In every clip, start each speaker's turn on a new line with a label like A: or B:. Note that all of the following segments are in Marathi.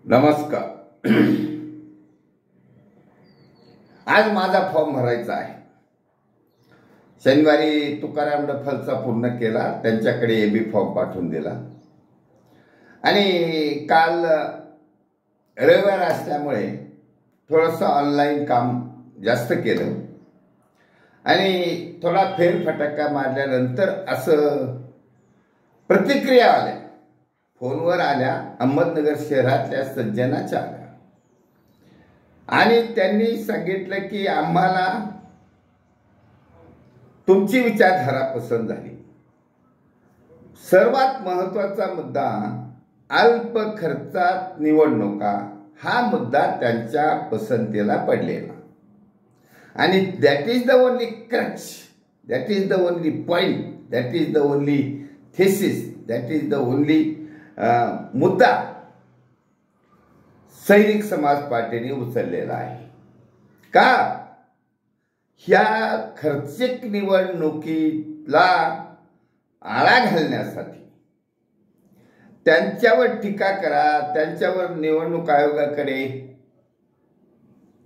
A: नमस्कार. आज माझा फॉर्म भरायचा आहे. शनिवारी तुकाराम डफलचा पूर्ण केला, त्यांच्याकडे एबी फॉर्म पाठवून दिला आणि काल रविवार असल्यामुळे थोडंसं ऑनलाईन काम जास्त केलं आणि थोडा फेरफटका मारल्यानंतर असं प्रतिक्रिया आल्या, फोनवर आल्या, अहमदनगर शहरातल्या सज्जनाच्या आल्या आणि त्यांनी सांगितलं की आम्हाला तुमची विचारधारा पसंत झाली. सर्वात महत्त्वाचा मुद्दा अल्प खर्चात निवडणुका हा मुद्दा त्यांच्या पसंतीला पडलेला आणि that is the only crutch, that is the only point, that is the only thesis, that is the only मुद्दा सैनिक समाज पार्टीने उचललेला आहे. का? ह्या खर्चिक निवडणुकीला आळा घालण्यासाठी त्यांच्यावर टीका करा, त्यांच्यावर निवडणूक आयोगाकडे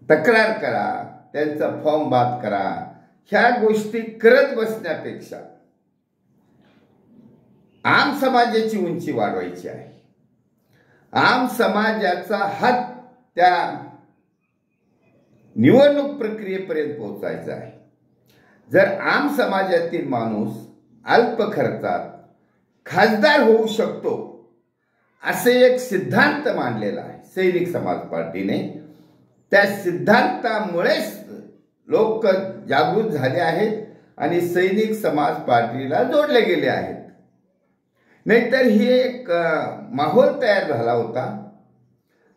A: तक्रार करा, त्यांचा फॉर्म बाद करा, ह्या गोष्टी करत बसण्यापेक्षा आम समाजाची उंची वाढवायची आहे. आम समाजाचा हात त्या निवडणूक प्रक्रियेपर्यंत पोहोचायचा आहे. जर आम समाजातील माणूस अल्प खर्चात खासदार होऊ शकतो असे एक सिद्धांत मांडलेला आहे सैनिक समाज पार्टीने, त्या सिद्धांतामुळेच लोक जागृत झाले आहेत आणि सैनिक समाज पार्टीला जोडले गेले आहेत. नाहीतर ही एक माहोल तयार झाला होता.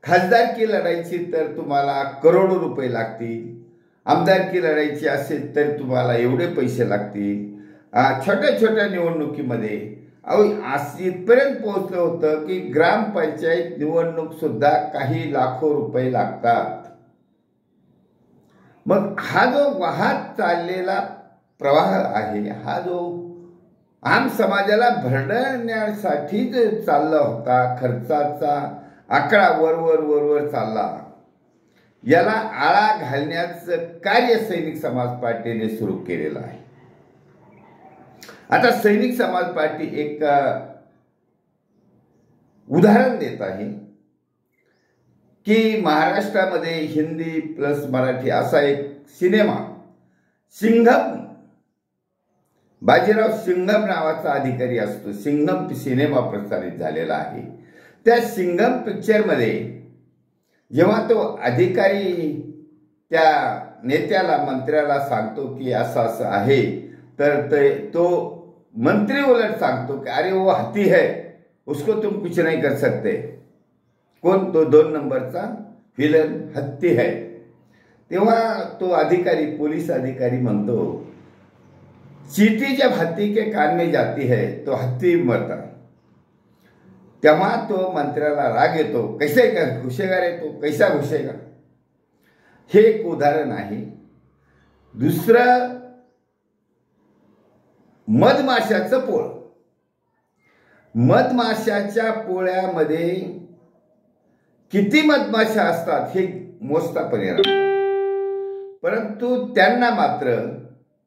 A: खासदारकी लढायची तर तुम्हाला करोडो रुपये लागतील, आमदारकी लढायची असेल तर तुम्हाला एवढे पैसे लागतील. छोट्या छोट्या निवडणुकीमध्ये इथपर्यंत पोहोचलं होतं की ग्रामपंचायत निवडणूक सुद्धा काही लाखो रुपये लागतात. मग हा जो वाहत चाललेला प्रवाह आहे, हा जो आम समाजाला भरडण्यासाठी जो चालला होता, खर्चाचा आकडा वर चालला, याला आळा घालण्याचं कार्य सैनिक समाज पार्टीने सुरू केलेलं आहे. आता सैनिक समाज पार्टी एक उदाहरण देत आहे की महाराष्ट्रामध्ये हिंदी प्लस मराठी असा एक सिनेमा सिंघम, बाजीराव सिंघम नावाचा अधिकारी असतो, सिंघम सिनेमा प्रसारित झालेला आहे. त्या सिंघम पिक्चरमध्ये जेव्हा तो अधिकारी त्या नेत्याला, मंत्र्याला सांगतो की असं असं आहे, तर तो मंत्री उलट सांगतो की अरे वो हत्ती है, उसको तुम कुछ नहीं कर सकते. कोण? तो 2 नंबरचा विलन हत्ती है. तेव्हा तो अधिकारी, पोलीस अधिकारी म्हणतो, चींटी जब हत्ती के कान में जाती है तो हत्ती मरता. तेव्हा तो मंत्र्याला राग येतो, कैसे घुसेगा रे तो, कैसा घुसेगा. हे एक उदाहरण आहे. दुसरं, मधमाशाचं पोळ. मधमाशाच्या पोळ्यामध्ये किती मधमाशा असतात हे मोजता पण येणार, परंतु त्यांना मात्र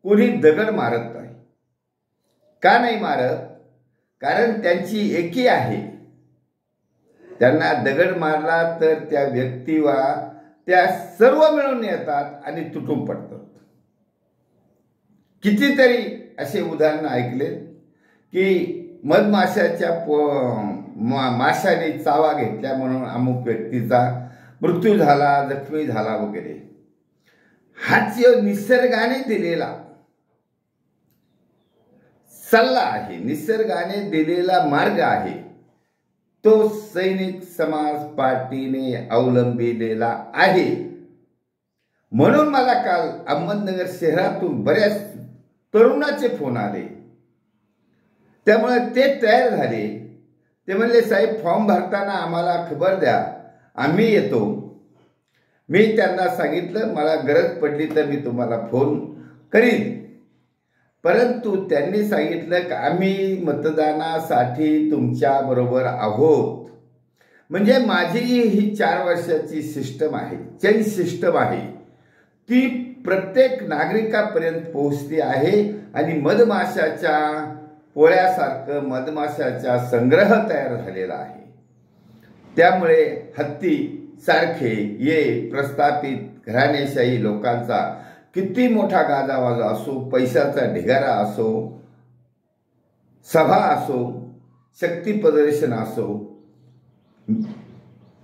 A: कोणी दगड मारत नाही. का नाही मारत? कारण त्यांची एकी आहे. त्यांना दगड मारला तर त्या व्यक्तीला त्या सर्व मिळून येतात आणि तुटून पडतात. कितीतरी असे उदाहरण ऐकले की मधमाशाच्या माशाने चावा घेतल्या म्हणून अमुक व्यक्तीचा मृत्यू झाला, जखमी झाला वगैरे. हाच निसर्गाने दिलेला सल्ला आहे, निसर्गाने दिलेला मार्ग आहे, तो सैनिक समाज पार्टीने अवलंबिलेला आहे. म्हणून मला काल अहमदनगर शहरातून बऱ्याच तरुणाचे फोन आले. त्यामुळे ते तयार झाले. ते म्हणले, साहेब फॉर्म भरताना आम्हाला खबर द्या, आम्ही येतो. मी त्यांना सांगितलं मला गरज पडली तर मी तुम्हाला फोन करीन. परंतु त्यांनी सांगितलं की आम्ही मतदानासाठी तुमच्या बरोबर आहोत, म्हणजे माझी ही 4 वर्षाची सिस्टम आहे, चेंज सिस्टम आहे, ती प्रत्येक नागरिकापर्यंत पोहोचते आहे आणि मधमाशाच्या पोळ्यासारखं मधमाशाचा संग्रह तयार झालेला आहे. त्यामुळे हत्ती सारखे ये प्रस्थापित घराणेशाही लोकांचा किती मोठा गाजावाजा असो, पैशाचा ढिगारा असो, सभा असो, शक्ती प्रदर्शन असो,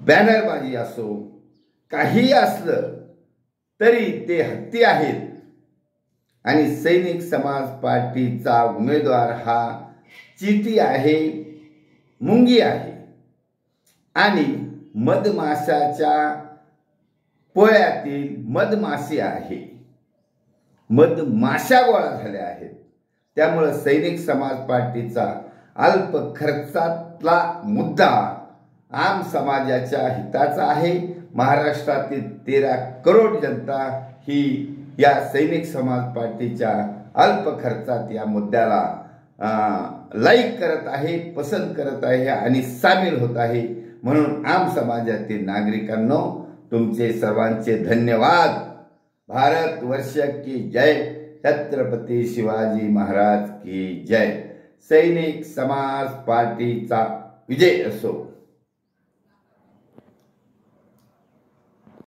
A: बॅनरबाजी असो, काही असलं तरी ते हत्ती आहेत. आणि सैनिक समाज पार्टीचा उमेदवार हा चीटी आहे, मुंगी आहे आणि मधमाशाच्या पोळ्यातील मधमाशी आहे. मधमाशा गोळा झाल्या आहेत. त्यामुळे सैनिक समाज पार्टीचा अल्प खर्चातला मुद्दा आम समाजाच्या हिताचा आहे. महाराष्ट्रातील 13 करोड जनता ही या सैनिक समाज पार्टीच्या अल्प खर्चात या मुद्द्याला लाईक करत आहे, पसंत करत आहे आणि सामील होत आहे. म्हणून आम समाजातील नागरिकांनो, तुमचे सर्वांचे धन्यवाद. भारत वर्ष की जय. छत्रपती शिवाजी महाराज की जय. सैनिक समाज पार्टीचा विजय असो.